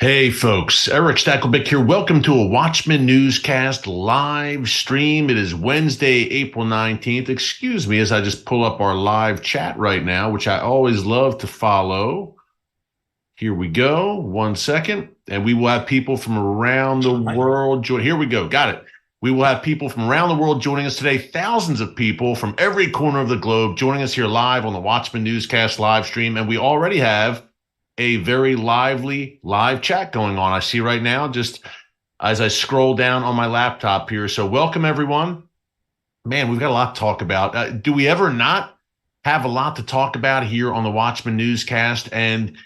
Hey folks, Erick Stakelbeck here. Welcome to a Watchman Newscast live stream. It is Wednesday, April 19th. Excuse me as I just pull up our live chat right now, which I always love to follow. Here we go. 1 second. And we will have people from around the world join. Here we go. Got it. We will have people from around the world joining us today. Thousands of people from every corner of the globe joining us here live on the Watchman Newscast live stream. And we already have a very lively live chat going on. I see right now, just as I scroll down on my laptop here. So welcome, everyone. Man, we've got a lot to talk about. Do we ever not have a lot to talk about here on the Watchman Newscast? And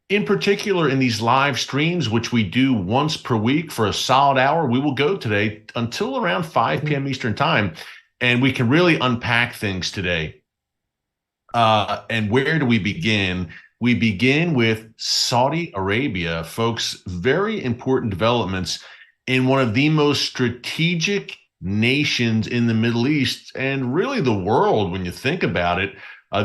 in particular, in these live streams, which we do once per week for a solid hour, we will go today until around 5 p.m. Eastern time. And we can really unpack things today. And where do we begin? We begin with Saudi Arabia, folks. Very important developments in one of the most strategic nations in the Middle East and really the world when you think about it.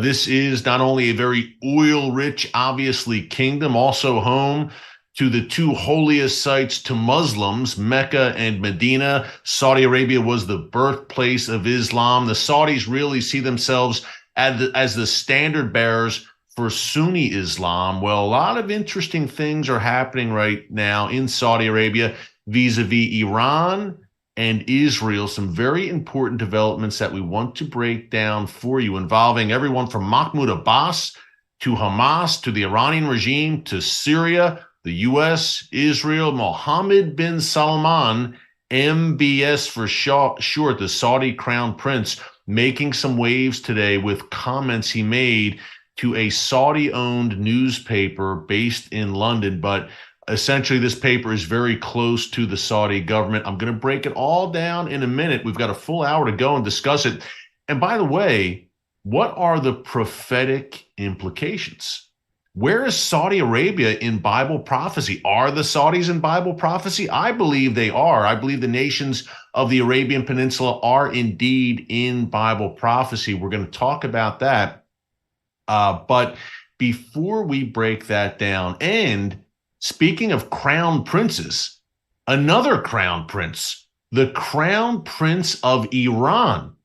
This is not only a very oil-rich, obviously, kingdom, also home to the two holiest sites to Muslims, Mecca and Medina. Saudi Arabia was the birthplace of Islam. The Saudis really see themselves as the standard bearers for Sunni Islam. Well, a lot of interesting things are happening right now in Saudi Arabia vis-a-vis Iran and Israel. Some very important developments that we want to break down for you, involving everyone from Mahmoud Abbas to Hamas to the Iranian regime to Syria, the U.S., Israel, Mohammed bin Salman, MBS for short, the Saudi Crown Prince, making some waves today with comments he made to a Saudi-owned newspaper based in London. But essentially, this paper is very close to the Saudi government. I'm going to break it all down in a minute. We've got a full hour to go and discuss it. And by the way, what are the prophetic implications? Where is Saudi Arabia in Bible prophecy? Are the Saudis in Bible prophecy? I believe they are. I believe the nations of the Arabian Peninsula are indeed in Bible prophecy. We're going to talk about that. But before we break that down, and speaking of crown princes, another crown prince, the crown prince of Iran.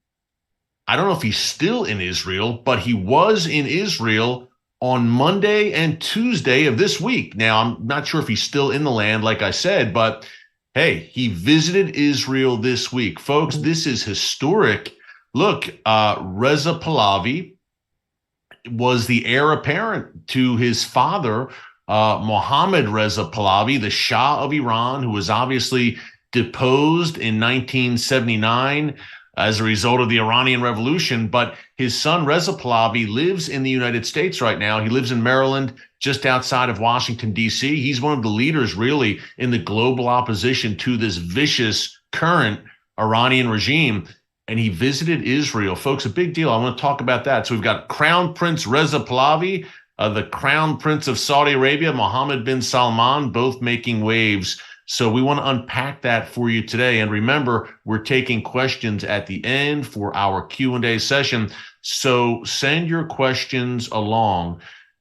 I don't know if he's still in Israel, but he was in Israel on Monday and Tuesday of this week. Now, I'm not sure if he's still in the land, like I said, but hey, he visited Israel this week. Folks, this is historic. Look, Reza Pahlavi was the heir apparent to his father, Mohammad Reza Pahlavi, the Shah of Iran, who was obviously deposed in 1979 as a result of the Iranian Revolution. But his son, Reza Pahlavi, lives in the United States right now. He lives in Maryland, just outside of Washington, D.C. He's one of the leaders, really, in the global opposition to this vicious current Iranian regime. And he visited Israel. Folks, a big deal. I want to talk about that. So we've got Crown Prince Reza Pahlavi, the Crown Prince of Saudi Arabia, Mohammed bin Salman, both making waves. So we want to unpack that for you today. And remember, we're taking questions at the end for our Q&A session. So send your questions along.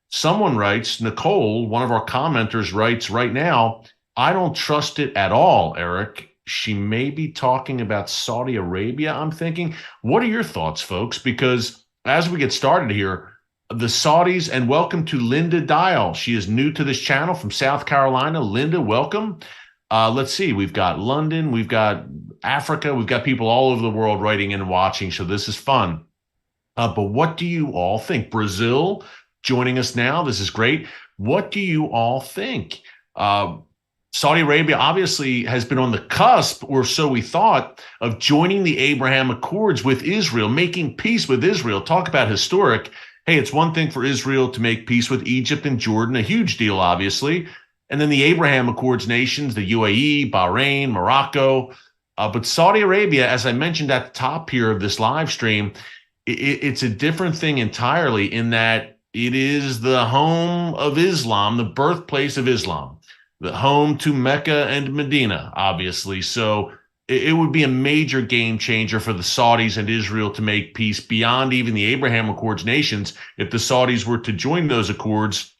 Someone writes, Nicole, one of our commenters writes right now, I don't trust it at all, Eric. She may be talking about Saudi Arabia, I'm thinking. What are your thoughts, folks? Because as we get started here, the Saudis, and welcome to Linda Dial. She is new to this channel from South Carolina. Linda, welcome. Let's see. We've got London. We've got Africa. We've got people all over the world writing and watching, so this is fun. But what do you all think? Brazil joining us now. This is great. What do you all think? Saudi Arabia obviously has been on the cusp, or so we thought, of joining the Abraham Accords with Israel, making peace with Israel. Talk about historic. Hey, it's one thing for Israel to make peace with Egypt and Jordan, a huge deal, obviously. And then the Abraham Accords nations, the UAE, Bahrain, Morocco. But Saudi Arabia, as I mentioned at the top here of this live stream, it's a different thing entirely in that it is the home of Islam, the birthplace of Islam. The home to Mecca and Medina, obviously. So it would be a major game changer for the Saudis and Israel to make peace beyond even the Abraham Accords nations if the Saudis were to join those accords.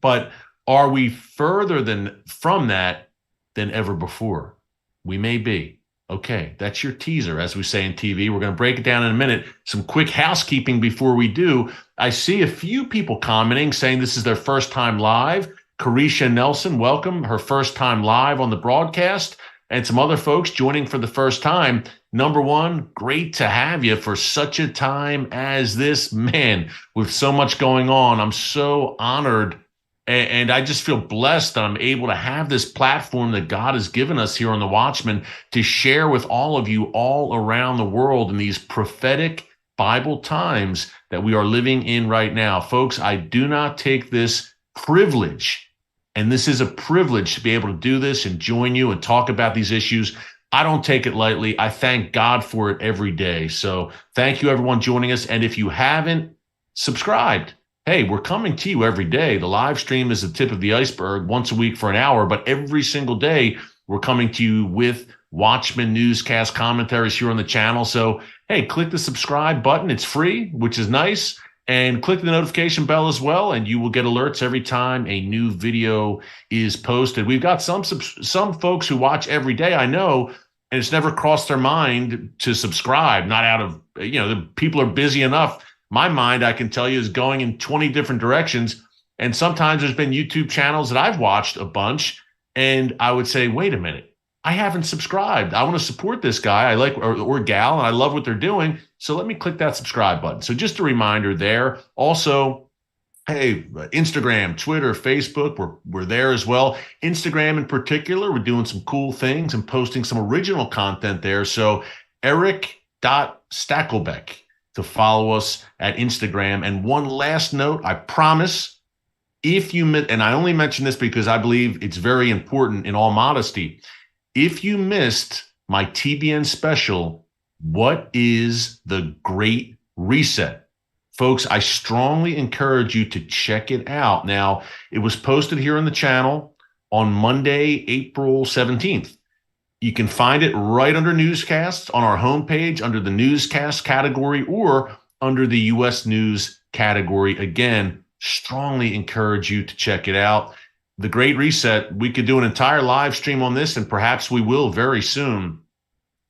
But Are we further from that than ever before? We may be. Okay, that's your teaser, as we say in TV. We're going to break it down in a minute. Some quick housekeeping before we do. I see a few people commenting saying this is their first time live. Carisha Nelson, welcome. Her first time live on the broadcast. And some other folks joining for the first time. Number one, great to have you for such a time as this. Man, with so much going on, I'm so honored. And I just feel blessed that I'm able to have this platform that God has given us here on The Watchman to share with all of you all around the world in these prophetic Bible times that we are living in right now. Folks, I do not take this privilege, and this is a privilege to be able to do this and join you and talk about these issues. I don't take it lightly. I thank God for it every day. So thank you, everyone, joining us. And if you haven't subscribed, hey, we're coming to you every day. The live stream is the tip of the iceberg once a week for an hour, but every single day we're coming to you with Watchman Newscast commentaries here on the channel. So, hey, click the subscribe button. It's free, which is nice. And click the notification bell as well, and you will get alerts every time a new video is posted. We've got some folks who watch every day, I know, and it's never crossed their mind to subscribe, not out of, the people are busy enough. My mind, I can tell you, is going in 20 different directions. And sometimes there's been YouTube channels that I've watched a bunch, and I would say, wait a minute, I haven't subscribed. I want to support this guy. I like or gal, and I love what they're doing. So let me click that subscribe button. So just a reminder there. Also, hey, Instagram, Twitter, Facebook, we're there as well. Instagram in particular, we're doing some cool things and posting some original content there. So Erick.Stakelbeck to follow us at Instagram. And one last note, I promise, if you and I only mention this because I believe it's very important in all modesty, if you missed my TBN special, What is the Great Reset? Folks, I strongly encourage you to check it out. Now, it was posted here on the channel on Monday, April 17th. You can find it right under newscasts on our homepage under the newscast category or under the U.S. news category. Again, strongly encourage you to check it out. The Great Reset, we could do an entire live stream on this, and perhaps we will very soon.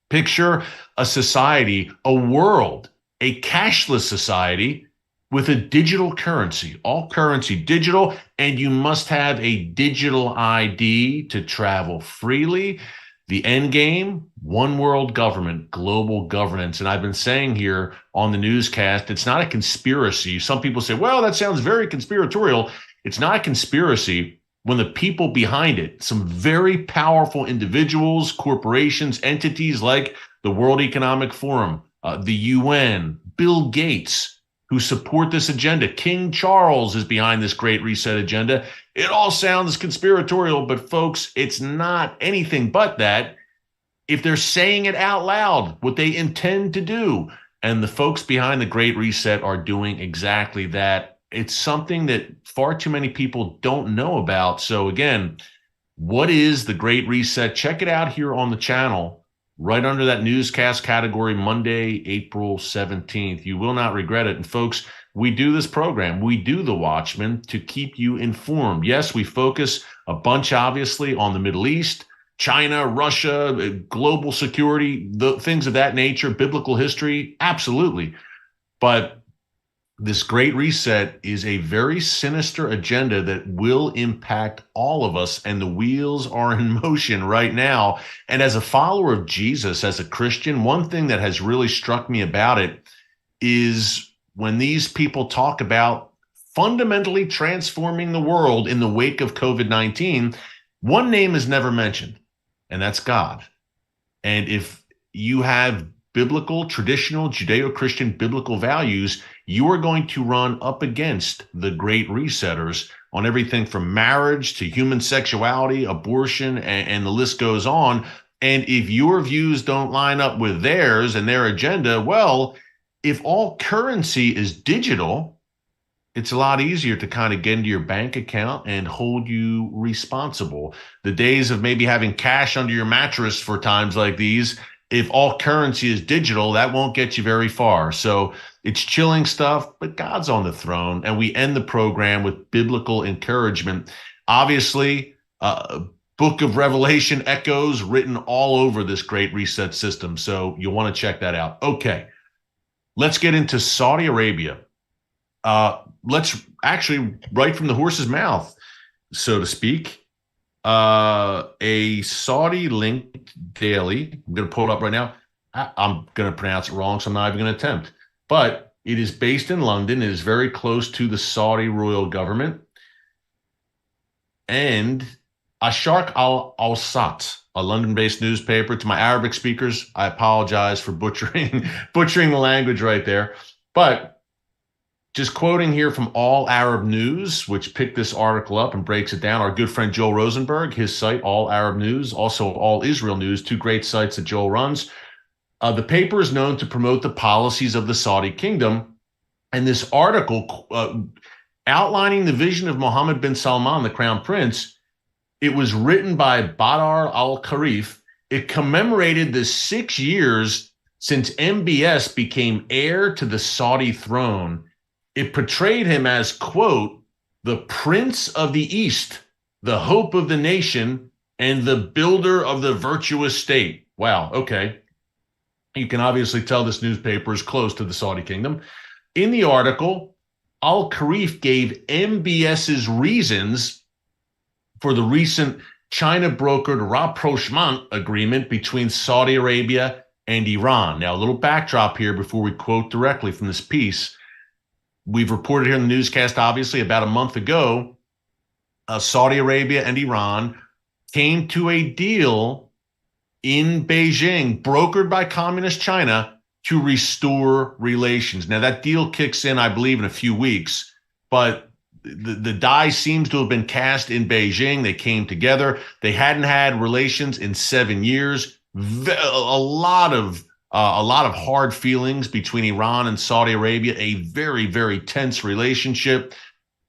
Picture a society, a world, a cashless society with a digital currency, all currency digital, and you must have a digital ID to travel freely. The end game, one world government, global governance. And I've been saying here on the newscast, it's not a conspiracy. Some people say, well, that sounds very conspiratorial. It's not a conspiracy when the people behind it, some very powerful individuals, corporations, entities like the World Economic Forum, the UN, Bill Gates, who support this agenda. King Charles is behind this Great Reset agenda. It all sounds conspiratorial, but folks, it's not anything but that if they're saying it out loud, what they intend to do. And the folks behind the Great Reset are doing exactly that. It's something that far too many people don't know about. So again, what is the Great Reset? Check it out here on the channel, right under that newscast category, Monday, April 17th. You will not regret it. And folks, we do this program, we do The Watchman to keep you informed. Yes, we focus a bunch, obviously, on the Middle East, China, Russia, global security, the things of that nature, biblical history, absolutely. But this Great Reset is a very sinister agenda that will impact all of us, and the wheels are in motion right now. And as a follower of Jesus, as a Christian, one thing that has really struck me about it is when these people talk about fundamentally transforming the world in the wake of COVID-19, one name is never mentioned, and that's God. And if you have biblical, traditional, Judeo-Christian biblical values, you are going to run up against the Great Resetters on everything from marriage to human sexuality, abortion, and the list goes on. And if your views don't line up with theirs and their agenda, well, if all currency is digital, it's a lot easier to kind of get into your bank account and hold you responsible. The days of maybe having cash under your mattress for times like these, if all currency is digital, that won't get you very far. So it's chilling stuff, but God's on the throne. And we end the program with biblical encouragement. Obviously, Book of Revelation echoes written all over this Great Reset system. So you'll want to check that out. Okay, let's get into Saudi Arabia. Let's actually, right from the horse's mouth, so to speak, a Saudi linked daily. I'm going to pull it up right now. I'm going to pronounce it wrong, so I'm not even going to attempt. But it is based in London. It is very close to the Saudi royal government. And Asharq al-Awsat, a London-based newspaper. To my Arabic speakers, I apologize for butchering the language right there. But just quoting here from All Arab News, which picked this article up and breaks it down. Our good friend Joel Rosenberg, his site, All Arab News, also All Israel News, two great sites that Joel runs. The paper is known to promote the policies of the Saudi kingdom. And this article outlining the vision of Mohammed bin Salman, the crown prince, it was written by Badr al-Karif. It commemorated the 6 years since MBS became heir to the Saudi throne. It portrayed him as, quote, the Prince of the East, the hope of the nation, and the builder of the virtuous state. Wow, okay. You can obviously tell this newspaper is close to the Saudi kingdom. In the article, Al-Karif gave MBS's reasons for the recent China-brokered rapprochement agreement between Saudi Arabia and Iran. Now, a little backdrop here before we quote directly from this piece. We've reported here in the newscast, obviously, about a month ago, Saudi Arabia and Iran came to a deal in Beijing, brokered by Communist China, to restore relations. Now, that deal kicks in, I believe, in a few weeks, but the die seems to have been cast in Beijing. They came together. They hadn't had relations in 7 years. A lot of hard feelings between Iran and Saudi Arabia, a very, very tense relationship.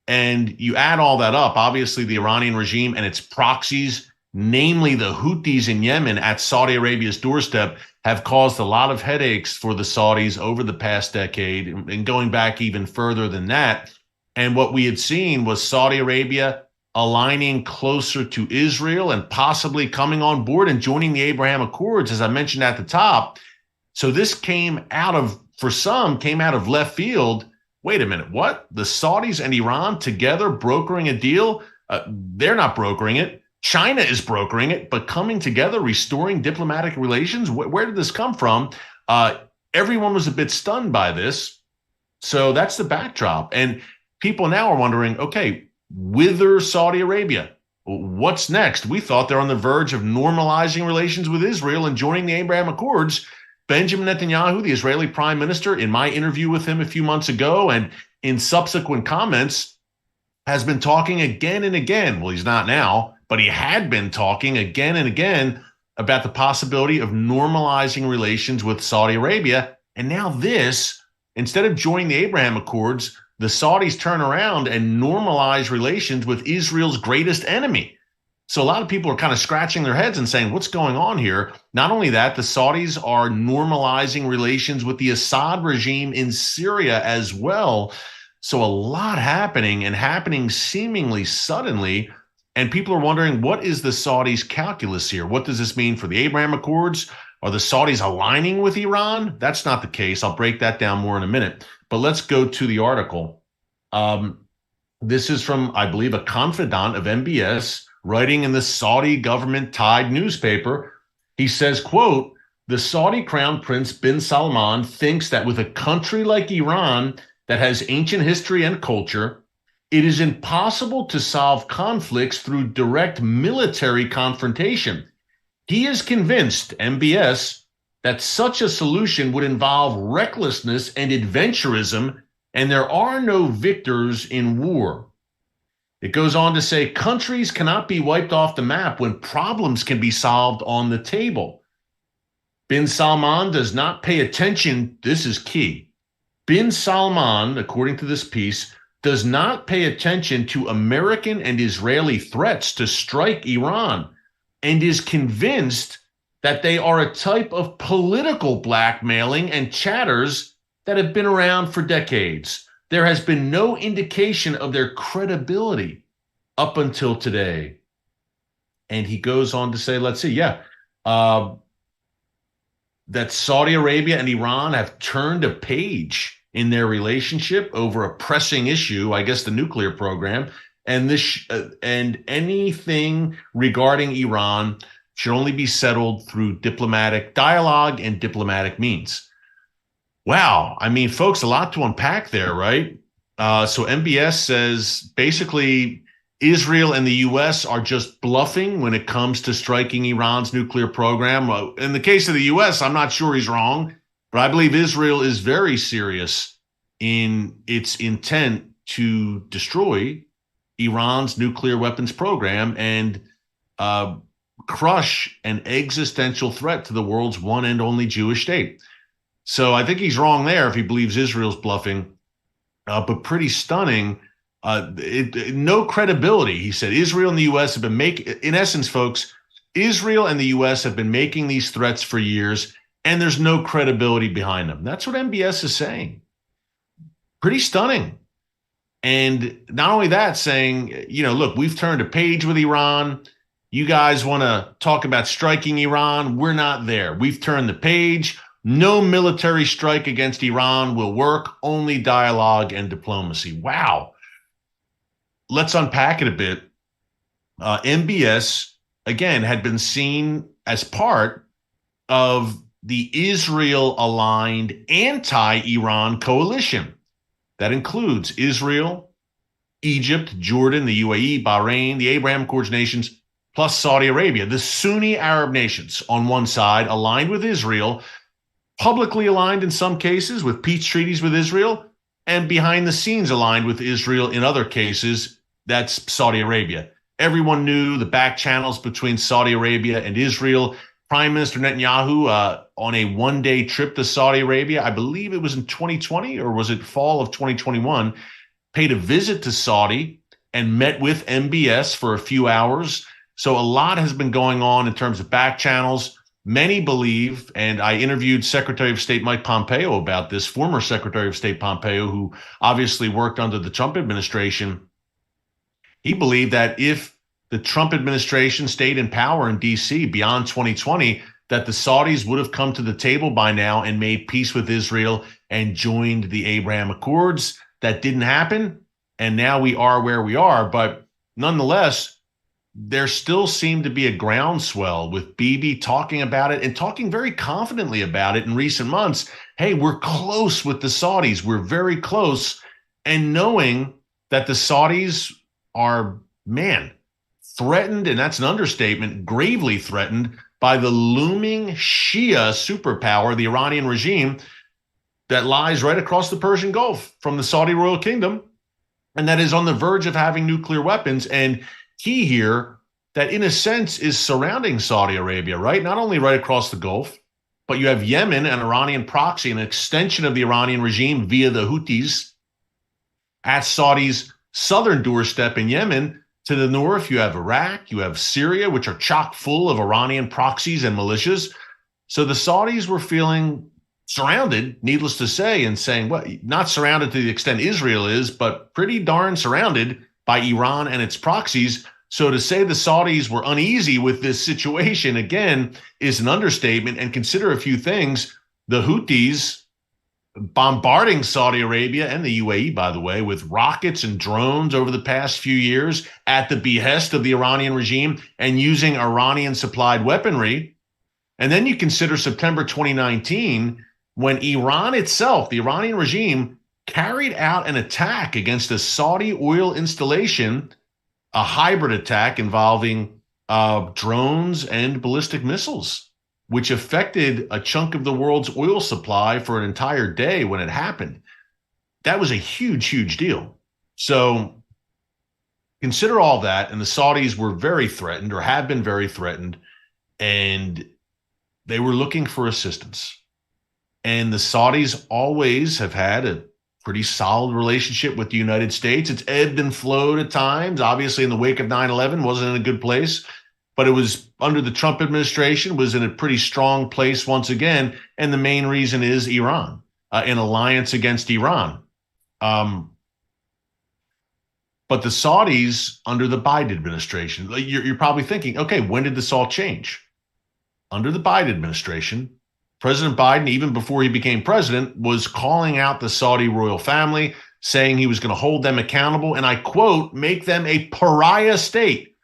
And you add all that up, obviously the Iranian regime and its proxies, namely the Houthis in Yemen at Saudi Arabia's doorstep, have caused a lot of headaches for the Saudis over the past decade and going back even further than that. And what we had seen was Saudi Arabia aligning closer to Israel and possibly coming on board and joining the Abraham Accords, as I mentioned at the top. So this came out of left field. Wait a minute, what? The Saudis and Iran together brokering a deal? They're not brokering it. China is brokering it, but coming together, restoring diplomatic relations? Where did this come from? Everyone was a bit stunned by this. So that's the backdrop. And people now are wondering, okay, whither Saudi Arabia? What's next? We thought they're on the verge of normalizing relations with Israel and joining the Abraham Accords. Benjamin Netanyahu, the Israeli prime minister, in my interview with him a few months ago and in subsequent comments, has been talking again and again. Well, he's not now, but he had been talking again and again about the possibility of normalizing relations with Saudi Arabia. And now this, instead of joining the Abraham Accords, the Saudis turn around and normalize relations with Israel's greatest enemy. So a lot of people are kind of scratching their heads and saying, what's going on here? Not only that, the Saudis are normalizing relations with the Assad regime in Syria as well. So a lot happening and happening seemingly suddenly. And people are wondering, what is the Saudis' calculus here? What does this mean for the Abraham Accords? Are the Saudis aligning with Iran? That's not the case. I'll break that down more in a minute. But let's go to the article. This is from, I believe, a confidant of MBS, writing in the Saudi government-tied newspaper. He says, quote, the Saudi crown prince bin Salman thinks that with a country like Iran that has ancient history and culture, it is impossible to solve conflicts through direct military confrontation. He is convinced, MBS, that such a solution would involve recklessness and adventurism, and there are no victors in war. It goes on to say, countries cannot be wiped off the map when problems can be solved on the table. Bin Salman does not pay attention. This is key. Bin Salman, according to this piece, does not pay attention to American and Israeli threats to strike Iran and is convinced that they are a type of political blackmailing and chatters that have been around for decades. There has been no indication of their credibility. up until today. And he goes on to say, let's see, uh, that Saudi Arabia and Iran have turned a page in their relationship over a pressing issue, I guess the nuclear program, and and anything regarding Iran should only be settled through diplomatic dialogue and diplomatic means. Wow. I mean, folks, a lot to unpack there, right? So MBS says basically Israel and the U.S. are just bluffing when it comes to striking Iran's nuclear program. In the case of the U.S., I'm not sure he's wrong, but I believe Israel is very serious in its intent to destroy Iran's nuclear weapons program and crush an existential threat to the world's one and only Jewish state. So I think he's wrong there if he believes Israel's bluffing, but pretty stunning. No credibility. He said Israel and the U.S. have been in essence, folks, Israel and the U.S. have been making these threats for years, and there's no credibility behind them. That's what MBS is saying. Pretty stunning. And not only that, saying, look, we've turned a page with Iran. You guys want to talk about striking Iran? We're not there. We've turned the page. No military strike against Iran will work. Only dialogue and diplomacy. Wow. Let's unpack it a bit. MBS, again, had been seen as part of the Israel-aligned anti-Iran coalition. That includes Israel, Egypt, Jordan, the UAE, Bahrain, the Abraham Accords nations, plus Saudi Arabia. The Sunni Arab nations on one side aligned with Israel, publicly aligned in some cases with peace treaties with Israel, and behind the scenes aligned with Israel in other cases. That's Saudi Arabia. Everyone knew the back channels between Saudi Arabia and Israel. Prime Minister Netanyahu, on a one-day trip to Saudi Arabia, I believe it was in 2020 or was it fall of 2021, paid a visit to Saudi and met with MBS for a few hours. So a lot has been going on in terms of back channels. Many believe, and I interviewed Secretary of State Mike Pompeo about this, former Secretary of State Pompeo, who obviously worked under the Trump administration. He believed that if the Trump administration stayed in power in D.C. beyond 2020, that the Saudis would have come to the table by now and made peace with Israel and joined the Abraham Accords. That didn't happen, and now we are where we are. But nonetheless, there still seemed to be a groundswell with Bibi talking about it and talking very confidently about it in recent months. Hey, we're close with the Saudis. We're very close. And knowing that the Saudis are, threatened, and that's an understatement, gravely threatened by the looming Shia superpower, the Iranian regime, that lies right across the Persian Gulf from the Saudi royal kingdom, and that is on the verge of having nuclear weapons. And key here, that in a sense is surrounding Saudi Arabia, right? Not only right across the Gulf, but you have Yemen, an Iranian proxy, an extension of the Iranian regime via the Houthis at Saudi's southern doorstep in Yemen. To the north, you have Iraq, you have Syria, which are chock full of Iranian proxies and militias. So the Saudis were feeling surrounded, needless to say, and saying, well, not surrounded to the extent Israel is, but pretty darn surrounded by Iran and its proxies. So to say the Saudis were uneasy with this situation, again, is an understatement. And consider a few things. The Houthis bombarding Saudi Arabia and the UAE, by the way, with rockets and drones over the past few years at the behest of the Iranian regime and using Iranian-supplied weaponry. And then you consider September 2019, when Iran itself, the Iranian regime, carried out an attack against a Saudi oil installation, a hybrid attack involving drones and ballistic missiles, which affected a chunk of the world's oil supply for an entire day when it happened. That was a huge, huge deal. So consider all that, and the Saudis were very threatened, or have been very threatened, and they were looking for assistance. And the Saudis always have had a pretty solid relationship with the United States. It's ebbed and flowed at times. Obviously, in the wake of 9/11, wasn't in a good place. But it was under the Trump administration, was in a pretty strong place once again. And the main reason is Iran, an alliance against Iran. But the Saudis under the Biden administration, you're probably thinking, okay, when did this all change? Under the Biden administration, President Biden, even before he became president, was calling out the Saudi royal family, saying he was going to hold them accountable, and I quote, make them a pariah state.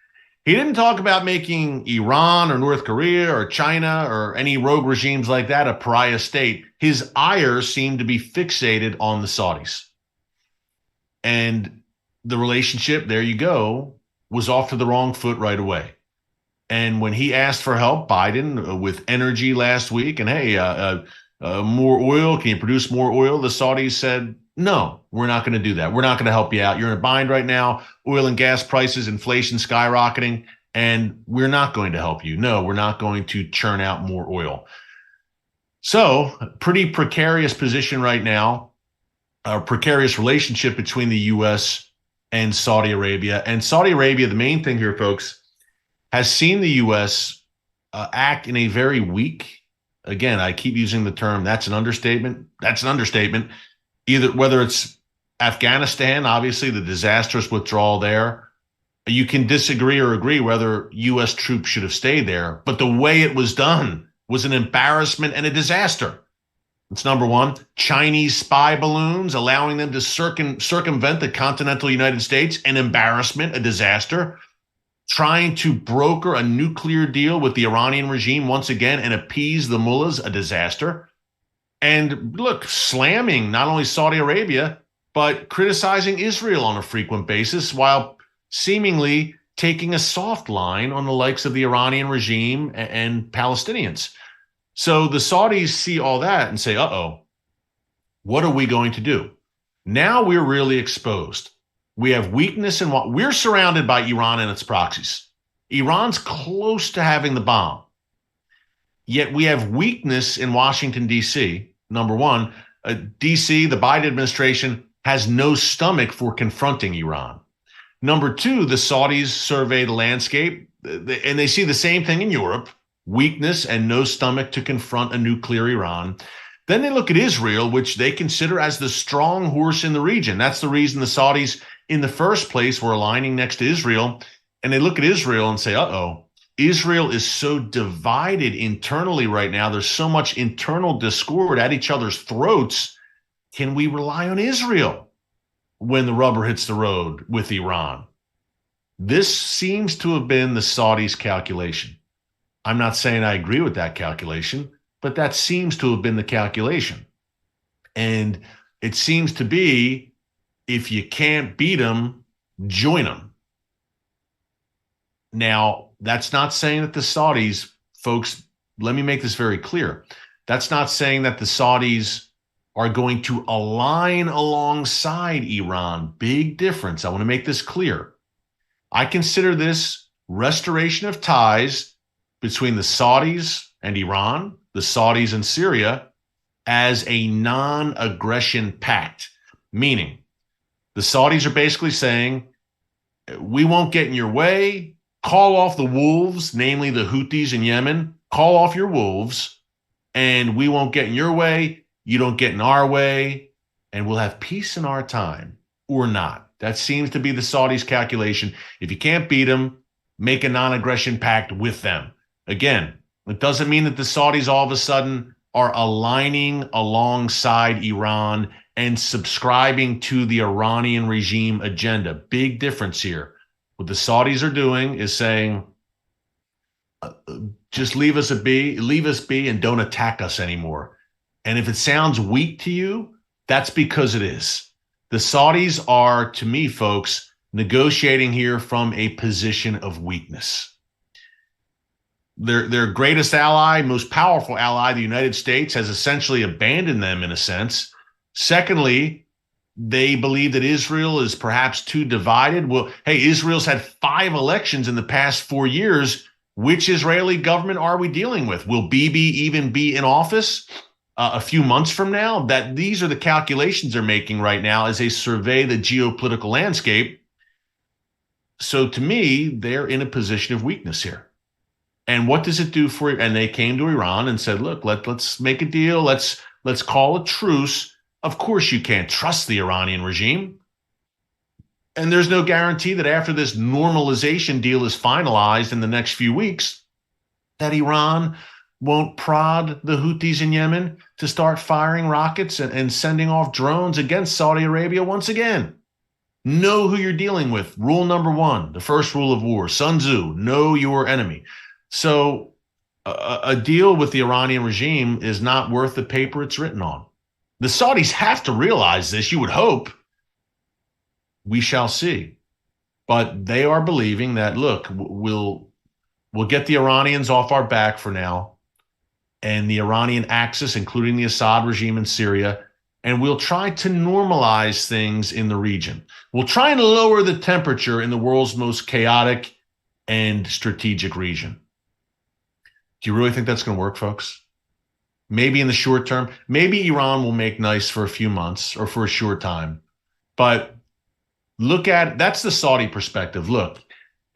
He didn't talk about making Iran or North Korea or China or any rogue regimes like that a pariah state. His ire seemed to be fixated on the Saudis. And the relationship, there you go, was off to the wrong foot right away. And when he asked for help, Biden, with energy last week, and hey, more oil, can you produce more oil? The Saudis said, no, we're not going to do that. We're not going to help you out. You're in a bind right now. Oil and gas prices, inflation skyrocketing, and we're not going to help you. No, we're not going to churn out more oil. So, pretty precarious position right now, a precarious relationship between the U.S. and Saudi Arabia. And Saudi Arabia, the main thing here, folks, has seen the U.S. Act in a very weak, again, I keep using the term, that's an understatement. That's an understatement. Either whether it's Afghanistan, obviously the disastrous withdrawal there, you can disagree or agree whether U.S. troops should have stayed there, but the way it was done was an embarrassment and a disaster. It's number one. Chinese spy balloons, allowing them to circumvent the continental United States, an embarrassment, a disaster. Trying to broker a nuclear deal with the Iranian regime once again and appease the mullahs, a disaster. And look, slamming not only Saudi Arabia, but criticizing Israel on a frequent basis while seemingly taking a soft line on the likes of the Iranian regime and Palestinians. So the Saudis see all that and say, uh-oh, what are we going to do? Now we're really exposed. We have weakness in what we're surrounded by Iran and its proxies. Iran's close to having the bomb. Yet we have weakness in Washington, D.C. Number one, D.C., the Biden administration has no stomach for confronting Iran. Number two, the Saudis survey the landscape and they see the same thing in Europe, weakness and no stomach to confront a nuclear Iran. Then they look at Israel, which they consider as the strong horse in the region. That's the reason the Saudis in the first place were aligning next to Israel. And they look at Israel and say, uh-oh, Israel is so divided internally right now. There's so much internal discord at each other's throats. Can we rely on Israel when the rubber hits the road with Iran? This seems to have been the Saudis' calculation. I'm not saying I agree with that calculation, but that seems to have been the calculation. And it seems to be, if you can't beat them, join them. Now, that's not saying that the Saudis, folks, let me make this very clear. That's not saying that the Saudis are going to align alongside Iran. Big difference. I want to make this clear. I consider this restoration of ties between the Saudis and Iran, the Saudis and Syria, as a non-aggression pact, meaning the Saudis are basically saying, we won't get in your way, call off the wolves, namely the Houthis in Yemen, call off your wolves, and we won't get in your way, you don't get in our way, and we'll have peace in our time, or not. That seems to be the Saudis' calculation. If you can't beat them, make a non-aggression pact with them. Again, it doesn't mean that the Saudis all of a sudden are aligning alongside Iran and subscribing to the Iranian regime agenda. Big difference here. What the Saudis are doing is saying, just leave us be and don't attack us anymore. And if it sounds weak to you, that's because it is. The Saudis are, to me, folks, negotiating here from a position of weakness. Their greatest ally, most powerful ally, the United States, has essentially abandoned them in a sense. Secondly, they believe that Israel is perhaps too divided. Well, hey, Israel's had 5 elections in the past 4 years. Which Israeli government are we dealing with? Will Bibi even be in office a few months from now? That these are the calculations they're making right now as they survey the geopolitical landscape. So to me, they're in a position of weakness here. And what does it do for it? And they came to Iran and said, look, let's make a deal. Let's call a truce. Of course, you can't trust the Iranian regime. And there's no guarantee that after this normalization deal is finalized in the next few weeks, that Iran won't prod the Houthis in Yemen to start firing rockets and sending off drones against Saudi Arabia once again. Know who you're dealing with. Rule number one, the first rule of war, Sun Tzu, know your enemy. So a deal with the Iranian regime is not worth the paper it's written on. The Saudis have to realize this, you would hope. We shall see. But they are believing that, look, we'll get the Iranians off our back for now, and the Iranian axis, including the Assad regime in Syria, and we'll try to normalize things in the region. We'll try and lower the temperature in the world's most chaotic and strategic region. Do you really think that's going to work, folks? Maybe in the short term. Maybe Iran will make nice for a few months or for a short time. But look at, that's the Saudi perspective. Look,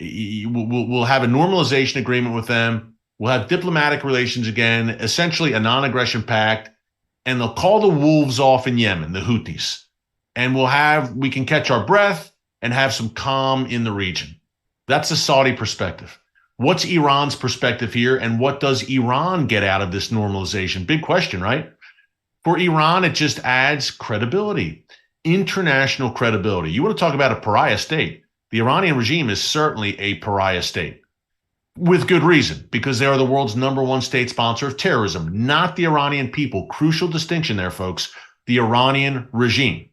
we'll have a normalization agreement with them. We'll have diplomatic relations again, essentially a non-aggression pact, and they'll call the wolves off in Yemen, the Houthis. And we can catch our breath and have some calm in the region. That's the Saudi perspective. What's Iran's perspective here, and what does Iran get out of this normalization? Big question, right? For Iran, it just adds credibility, international credibility. You want to talk about a pariah state. The Iranian regime is certainly a pariah state, with good reason, because they are the world's #1 state sponsor of terrorism, not the Iranian people. Crucial distinction there, folks. The Iranian regime.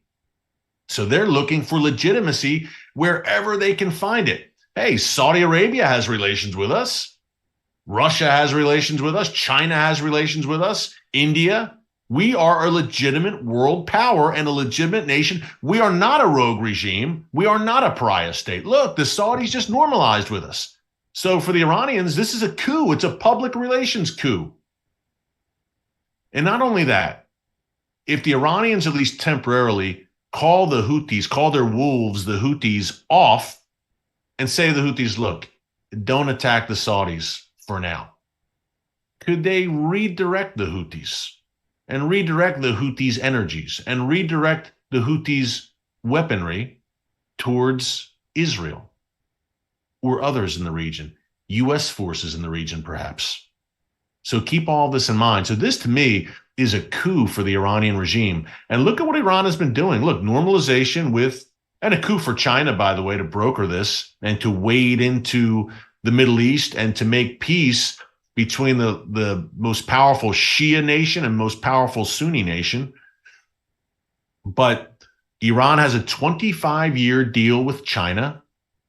So they're looking for legitimacy wherever they can find it. Hey, Saudi Arabia has relations with us. Russia has relations with us. China has relations with us. India. We are a legitimate world power and a legitimate nation. We are not a rogue regime. We are not a pariah state. Look, the Saudis just normalized with us. So for the Iranians, this is a coup. It's a public relations coup. And not only that, if the Iranians at least temporarily call the Houthis, call their wolves, the Houthis, off, and say to the Houthis, look, don't attack the Saudis for now. Could they redirect the Houthis and redirect the Houthis' energies and redirect the Houthis' weaponry towards Israel or others in the region, U.S. forces in the region perhaps? So keep all this in mind. So this to me is a coup for the Iranian regime. And look at what Iran has been doing. Look, normalization with, and a coup for China, by the way, to broker this and to wade into the Middle East and to make peace between the most powerful Shia nation and most powerful Sunni nation. But Iran has a 25-year deal with China,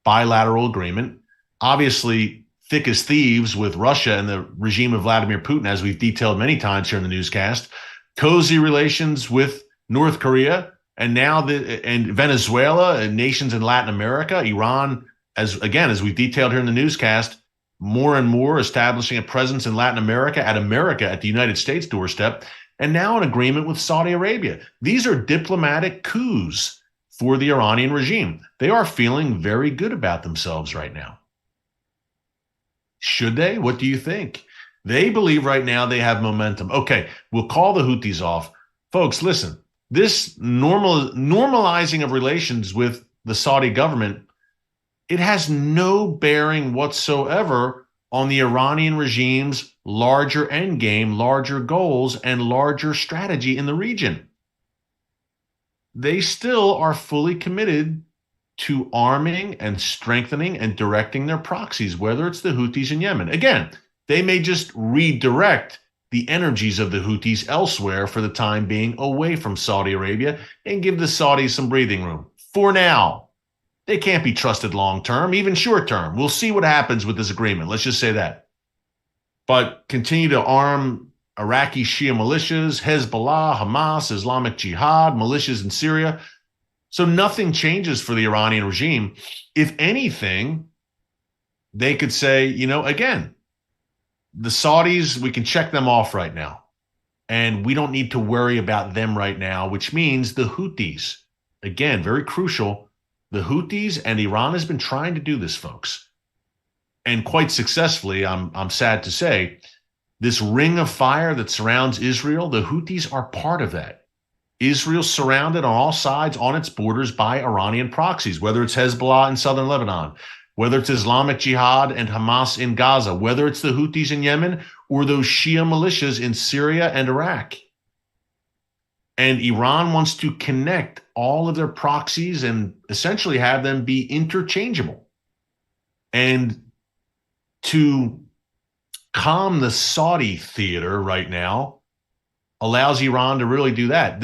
bilateral agreement, obviously thick as thieves with Russia and the regime of Vladimir Putin, as we've detailed many times here in the newscast, cozy relations with North Korea, and now and Venezuela and nations in Latin America. Iran, as we've detailed here in the newscast, more and more establishing a presence in Latin America, at the United States doorstep, and now an agreement with Saudi Arabia. These are diplomatic coups for the Iranian regime. They are feeling very good about themselves right now. Should they? What do you think? They believe right now they have momentum. Okay, we'll call the Houthis off. Folks, listen, this normalizing of relations with the Saudi government, it has no bearing whatsoever on the Iranian regime's larger endgame, larger goals, and larger strategy in the region. They still are fully committed to arming and strengthening and directing their proxies, whether it's the Houthis in Yemen. Again, they may just redirect the energies of the Houthis elsewhere for the time being, away from Saudi Arabia, and give the Saudis some breathing room. For now, they can't be trusted long-term, even short-term. We'll see what happens with this agreement. Let's just say that. But continue to arm Iraqi Shia militias, Hezbollah, Hamas, Islamic Jihad, militias in Syria. So nothing changes for the Iranian regime. If anything, they could say, again, the Saudis, we can check them off right now. And we don't need to worry about them right now, which means the Houthis, again, very crucial, the Houthis, and Iran has been trying to do this, folks. And quite successfully, I'm sad to say, this ring of fire that surrounds Israel, the Houthis are part of that. Israel's surrounded on all sides on its borders by Iranian proxies, whether it's Hezbollah in southern Lebanon, whether it's Islamic Jihad and Hamas in Gaza, whether it's the Houthis in Yemen or those Shia militias in Syria and Iraq. And Iran wants to connect all of their proxies and essentially have them be interchangeable. And to calm the Saudi theater right now allows Iran to really do that.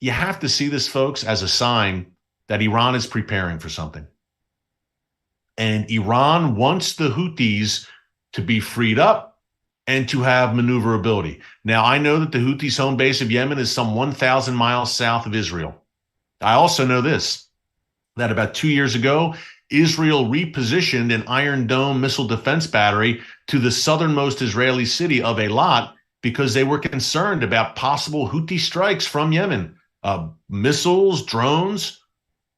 You have to see this, folks, as a sign that Iran is preparing for something. And Iran wants the Houthis to be freed up and to have maneuverability. Now, I know that the Houthis' home base of Yemen is some 1,000 miles south of Israel. I also know this, that about 2 years ago, Israel repositioned an Iron Dome missile defense battery to the southernmost Israeli city of Eilat because they were concerned about possible Houthi strikes from Yemen. Missiles, drones.